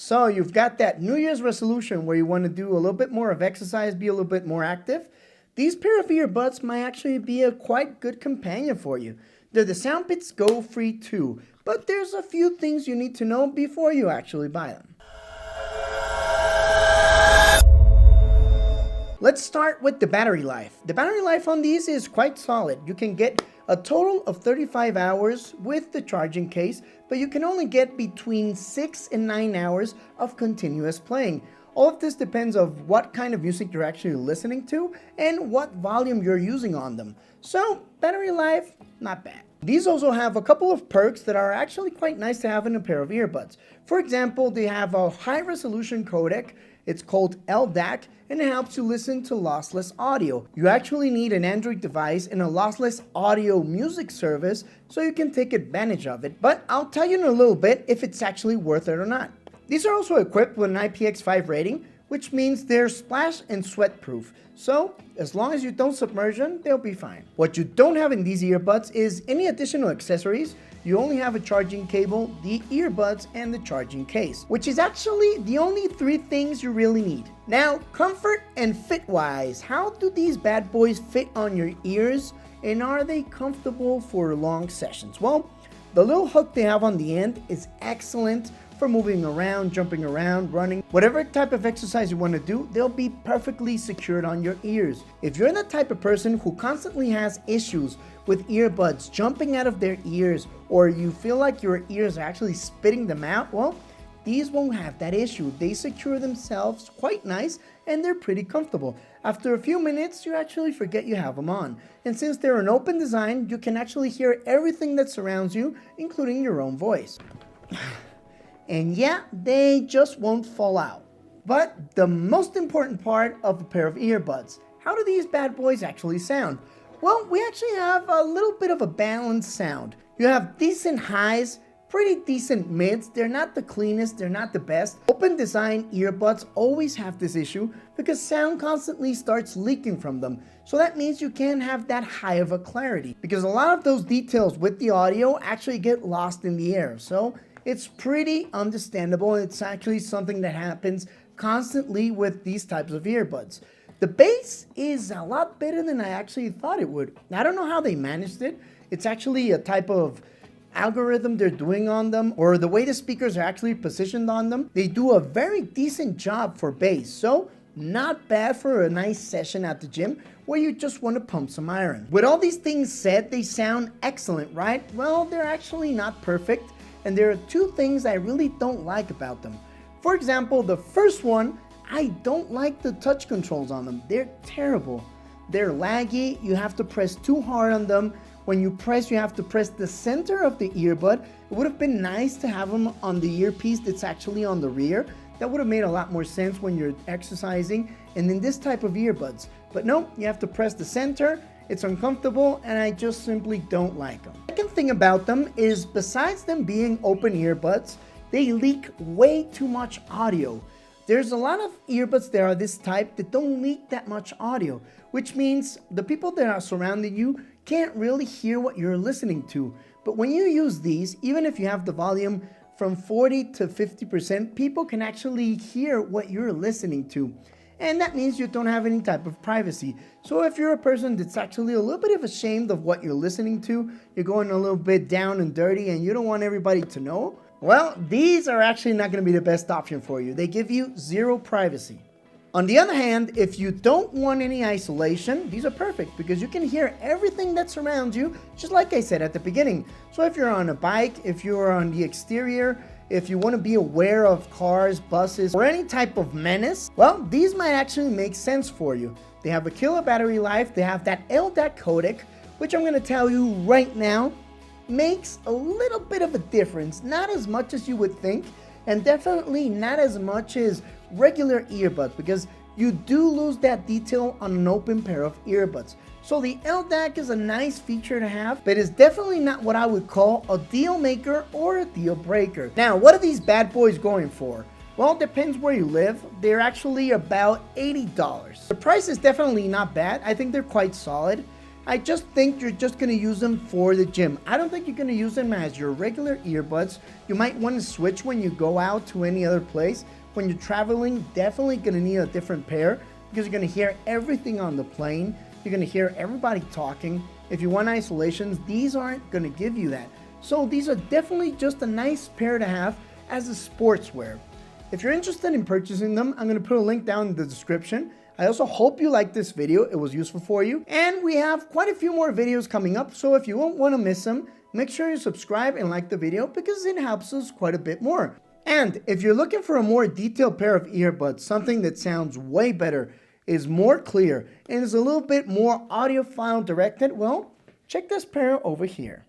So you've got that New Year's resolution where you want to do a little bit more of exercise, be a little bit more active. These pair of earbuds might actually be a quite good companion for you. They're the Soundpeats Go Free 2, but there's a few things you need to know before you actually buy them. Let's start with the battery life. The battery life on these is quite solid. You can get a total of 35 hours with the charging case, but you can only get between 6 and 9 hours of continuous playing. All of this depends on what kind of music you're actually listening to and what volume you're using on them. So battery life, not bad. These also have a couple of perks that are actually quite nice to have in a pair of earbuds. For example, they have a high resolution codec. It's called LDAC, and it helps you listen to lossless audio. You actually need an Android device and a lossless audio music service so you can take advantage of it. But I'll tell you in a little bit if it's actually worth it or not. These are also equipped with an IPX5 rating, which means they're splash and sweat proof. So as long as you don't submerge them, they'll be fine. What you don't have in these earbuds is any additional accessories. You only have a charging cable, the earbuds, and the charging case, which is actually the only 3 things you really need. Now, comfort and fit-wise, how do these bad boys fit on your ears, and are they comfortable for long sessions? Well, the little hook they have on the end is excellent for moving around, jumping around, running. Whatever type of exercise you want to do, they'll be perfectly secured on your ears. If you're the type of person who constantly has issues with earbuds jumping out of their ears, or you feel like your ears are actually spitting them out, well, these won't have that issue. They secure themselves quite nice and they're pretty comfortable. After a few minutes, you actually forget you have them on. And since they're an open design, you can actually hear everything that surrounds you, including your own voice. And yeah, they just won't fall out. But the most important part of a pair of earbuds, how do these bad boys actually sound? Well, we actually have a little bit of a balanced sound. You have decent highs, pretty decent mids. They're not the cleanest, they're not the best. Open design earbuds always have this issue because sound constantly starts leaking from them. So that means you can't have that high of a clarity because a lot of those details with the audio actually get lost in the air. So it's pretty understandable. It's actually something that happens constantly with these types of earbuds. The bass is a lot better than I actually thought it would. I don't know how they managed it. It's actually a type of algorithm they're doing on them, or the way the speakers are actually positioned on them. They do a very decent job for bass. So not bad for a nice session at the gym where you just want to pump some iron. With all these things said, they sound excellent, right? Well, they're actually not perfect. And there are 2 things I really don't like about them. For example, the first one, I don't like the touch controls on them. They're terrible. They're laggy. You have to press too hard on them. When you press, you have to press the center of the earbud. It would have been nice to have them on the earpiece that's actually on the rear. That would have made a lot more sense when you're exercising and in this type of earbuds. But no, you have to press the center. It's uncomfortable and I just simply don't like them. The second thing about them is besides them being open earbuds, they leak way too much audio. There's a lot of earbuds that are this type that don't leak that much audio, which means the people that are surrounding you can't really hear what you're listening to. But when you use these, even if you have the volume from 40 to 50%, people can actually hear what you're listening to. And that means you don't have any type of privacy. So if you're a person that's actually a little bit of ashamed of what you're listening to, you're going a little bit down and dirty and you don't want everybody to know, well, these are actually not going to be the best option for you. They give you 0 privacy. On the other hand, if you don't want any isolation, these are perfect because you can hear everything that surrounds you, just like I said at the beginning. So if you're on a bike, if you're on the exterior, if you want to be aware of cars, buses, or any type of menace, well, these might actually make sense for you. They have a killer battery life. They have that LDAC codec, which I'm going to tell you right now, makes a little bit of a difference. Not as much as you would think, and definitely not as much as regular earbuds, because you do lose that detail on an open pair of earbuds. So the LDAC is a nice feature to have, but it's definitely not what I would call a deal maker or a deal breaker. Now, what are these bad boys going for? Well, it depends where you live. They're actually about $80. The price is definitely not bad. I think they're quite solid. I just think you're just going to use them for the gym. I don't think you're going to use them as your regular earbuds. You might want to switch when you go out to any other place. When you're traveling, definitely going to need a different pair because you're going to hear everything on the plane. You're going to hear everybody talking. If you want isolations, these aren't going to give you that. So these are definitely just a nice pair to have as a sportswear. If you're interested in purchasing them, I'm going to put a link down in the description. I also hope you liked this video. It was useful for you. And we have quite a few more videos coming up. So if you won't want to miss them, make sure you subscribe and like the video because it helps us quite a bit more. And if you're looking for a more detailed pair of earbuds, something that sounds way better, is more clear, and is a little bit more audiophile directed, well, check this pair over here.